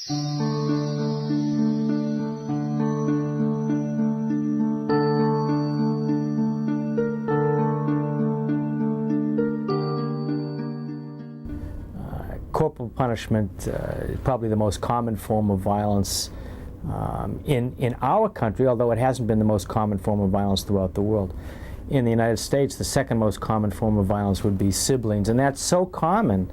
Corporal punishment is probably the most common form of violence in our country, although it hasn't been the most common form of violence throughout the world. In the United States, the second most common form of violence would be siblings, and that's so common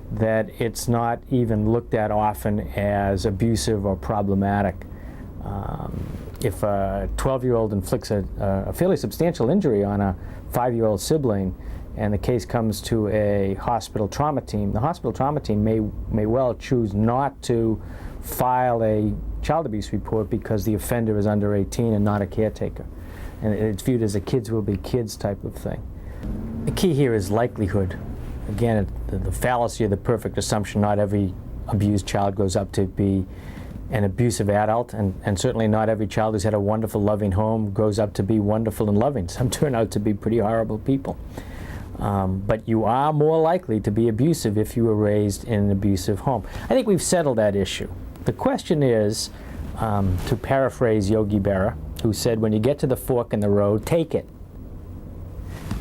that it's not even looked at often as abusive or problematic. If a 12-year-old inflicts a fairly substantial injury on a 5-year-old sibling, and the case comes to a hospital trauma team, the hospital trauma team may well choose not to file a child abuse report because the offender is under 18 and not a caretaker. And it's viewed as a kids will be kids type of thing. The key here is likelihood. Again, the fallacy of the perfect assumption: not every abused child grows up to be an abusive adult, and certainly not every child who's had a wonderful, loving home grows up to be wonderful and loving. Some turn out to be pretty horrible people. But you are more likely to be abusive if you were raised in an abusive home. I think we've settled that issue. The question is, to paraphrase Yogi Berra, who said, when you get to the fork in the road, take it.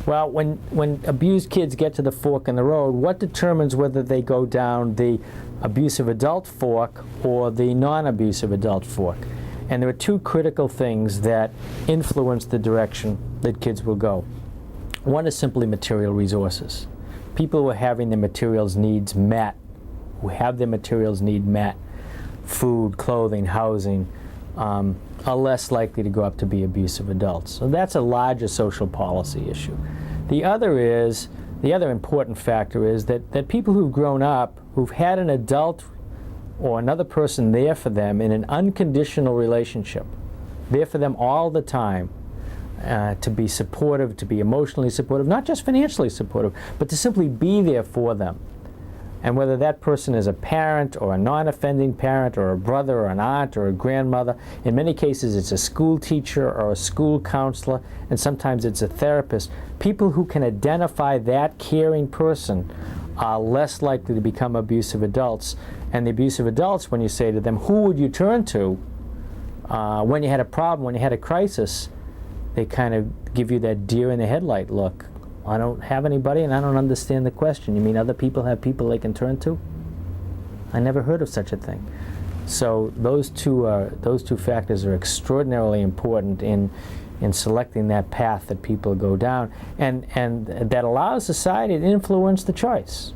Well, when abused kids get to the fork in the road, what determines whether they go down the abusive adult fork or the non-abusive adult fork? And there are two critical things that influence the direction that kids will go. One is simply material resources. People who are having their materials needs met, who have their materials need met, food, clothing, housing, are less likely to grow up to be abusive adults. So that's a larger social policy issue. The other important factor is that people who've grown up, who've had an adult or another person there for them in an unconditional relationship, there for them all the time, to be supportive, to be emotionally supportive, not just financially supportive, but to simply be there for them. And whether that person is a parent or a non-offending parent or a brother or an aunt or a grandmother, in many cases it's a school teacher or a school counselor, and sometimes it's a therapist. People who can identify that caring person are less likely to become abusive adults. And the abusive adults, when you say to them, who would you turn to when you had a problem, when you had a crisis, they kind of give you that deer in the headlight look. I don't have anybody and I don't understand the question. You mean other people have people they can turn to? I never heard of such a thing. So those two factors are extraordinarily important in selecting that path that people go down, and that allows society to influence the choice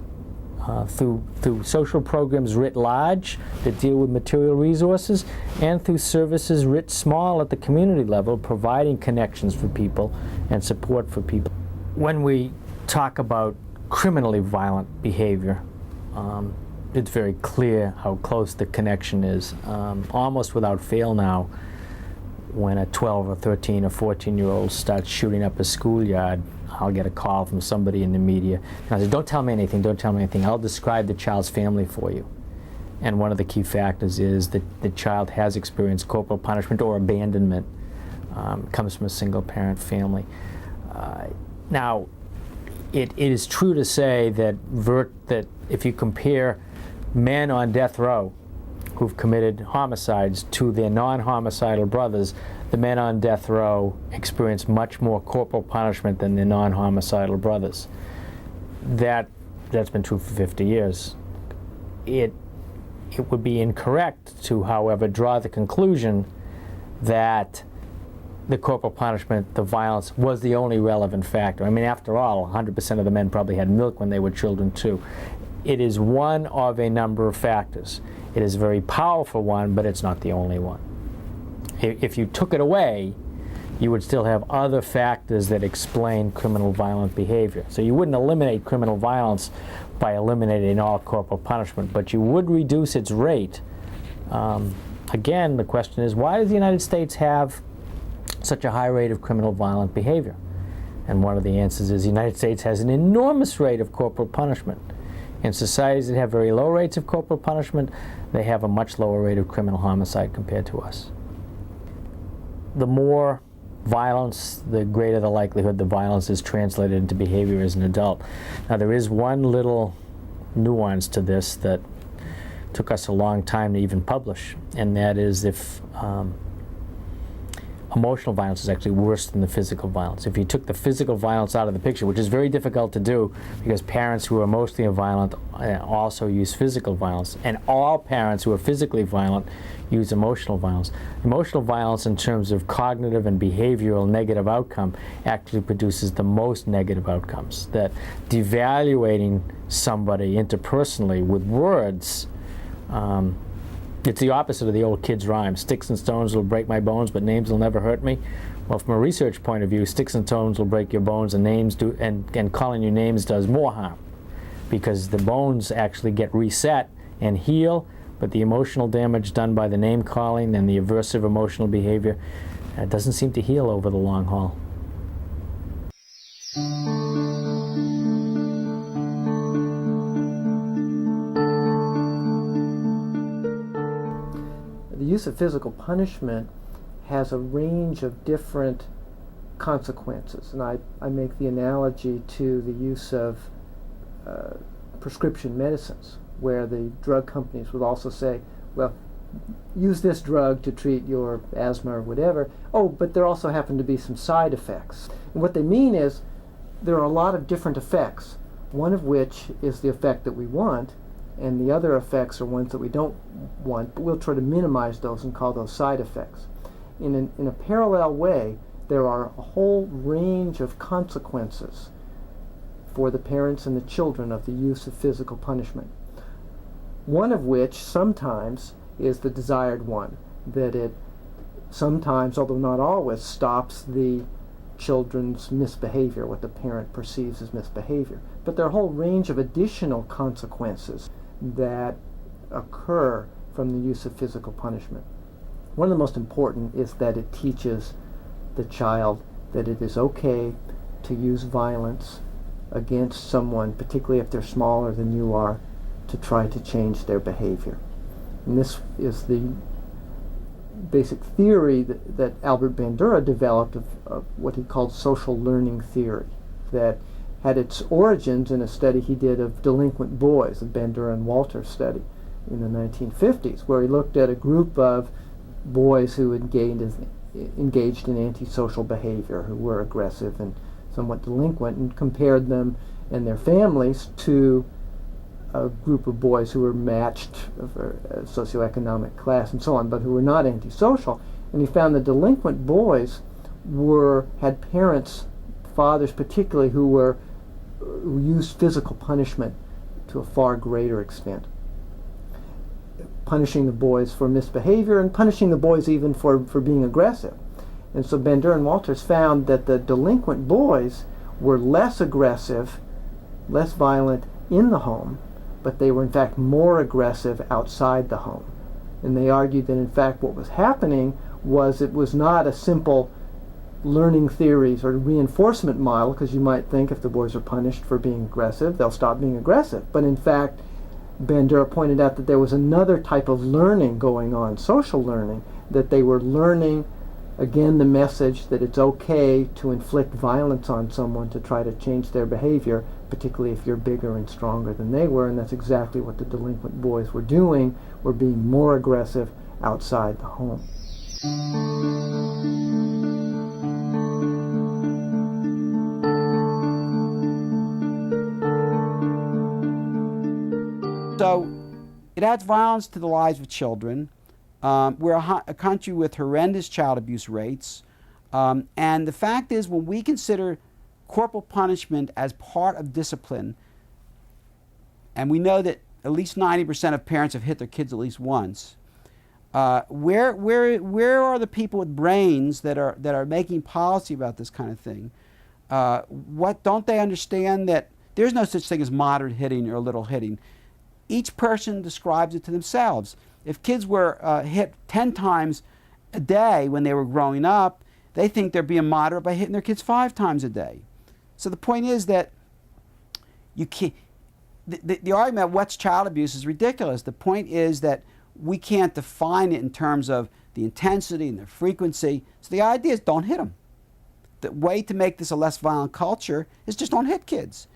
through social programs writ large that deal with material resources, and through services writ small at the community level, providing connections for people and support for people. When we talk about criminally violent behavior, it's very clear how close the connection is. Almost without fail now, when a 12 or 13 or 14-year-old starts shooting up a schoolyard, I'll get a call from somebody in the media. And I say, don't tell me anything, don't tell me anything. I'll describe the child's family for you. And one of the key factors is that the child has experienced corporal punishment or abandonment, comes from a single-parent family. Now, it is true to say that if you compare men on death row who've committed homicides to their non-homicidal brothers, the men on death row experience much more corporal punishment than their non-homicidal brothers. That's been true for 50 years. It would be incorrect to, however, draw the conclusion that the corporal punishment, the violence, was the only relevant factor. I mean, after all, 100% of the men probably had milk when they were children too. It is one of a number of factors. It is a very powerful one, but it's not the only one. If you took it away, you would still have other factors that explain criminal violent behavior. So you wouldn't eliminate criminal violence by eliminating all corporal punishment, but you would reduce its rate. Again, the question is, why does the United States have such a high rate of criminal violent behavior? And one of the answers is the United States has an enormous rate of corporal punishment. In societies that have very low rates of corporal punishment, they have a much lower rate of criminal homicide compared to us. The more violence, the greater the likelihood the violence is translated into behavior as an adult. Now, there is one little nuance to this that took us a long time to even publish, and that is if emotional violence is actually worse than the physical violence. If you took the physical violence out of the picture, which is very difficult to do because parents who are emotionally violent also use physical violence, and all parents who are physically violent use emotional violence. Emotional violence in terms of cognitive and behavioral negative outcome actually produces the most negative outcomes. That devaluating somebody interpersonally with words, it's the opposite of the old kids' rhyme. Sticks and stones will break my bones, but names will never hurt me. Well, from a research point of view, sticks and stones will break your bones, and names do, and calling you names does more harm, because the bones actually get reset and heal, but the emotional damage done by the name calling and the aversive emotional behavior doesn't seem to heal over the long haul. The use of physical punishment has a range of different consequences, and I make the analogy to the use of prescription medicines, where the drug companies would also say, well, use this drug to treat your asthma or whatever. Oh, but there also happen to be some side effects. And what they mean is there are a lot of different effects, one of which is the effect that we want, and the other effects are ones that we don't want, but we'll try to minimize those and call those side effects. In a parallel way, there are a whole range of consequences for the parents and the children of the use of physical punishment. One of which sometimes is the desired one, that it sometimes, although not always, stops the children's misbehavior, what the parent perceives as misbehavior. But there are a whole range of additional consequences that occur from the use of physical punishment. One of the most important is that it teaches the child that it is okay to use violence against someone, particularly if they're smaller than you are, to try to change their behavior. And this is the basic theory that Albert Bandura developed of what he called social learning theory, that had its origins in a study he did of delinquent boys, the Bandura and Walter study in the 1950s, where he looked at a group of boys who engaged in antisocial behavior, who were aggressive and somewhat delinquent, and compared them and their families to a group of boys who were matched for socioeconomic class and so on, but who were not antisocial. And he found the delinquent boys had parents, fathers particularly, who used physical punishment to a far greater extent, punishing the boys for misbehavior and punishing the boys even for being aggressive. And so Bandura and Walters found that the delinquent boys were less aggressive, less violent in the home, but they were in fact more aggressive outside the home. And they argued that in fact what was happening was it was not a simple learning theories or reinforcement model, because you might think if the boys are punished for being aggressive, they'll stop being aggressive. But in fact, Bandura pointed out that there was another type of learning going on, social learning, that they were learning, again, the message that it's okay to inflict violence on someone to try to change their behavior, particularly if you're bigger and stronger than they were. And that's exactly what the delinquent boys were doing, were being more aggressive outside the home. So it adds violence to the lives of children. We're a country with horrendous child abuse rates. And the fact is, when we consider corporal punishment as part of discipline, and we know that at least 90% of parents have hit their kids at least once, where are the people with brains that are making policy about this kind of thing? What don't they understand that there's no such thing as moderate hitting or little hitting? Each person describes it to themselves. If kids were hit 10 times a day when they were growing up, they think they're being moderate by hitting their kids 5 times a day. So the point is that you can't, the argument of what's child abuse is ridiculous. The point is that we can't define it in terms of the intensity and the frequency. So the idea is don't hit them. The way to make this a less violent culture is just don't hit kids.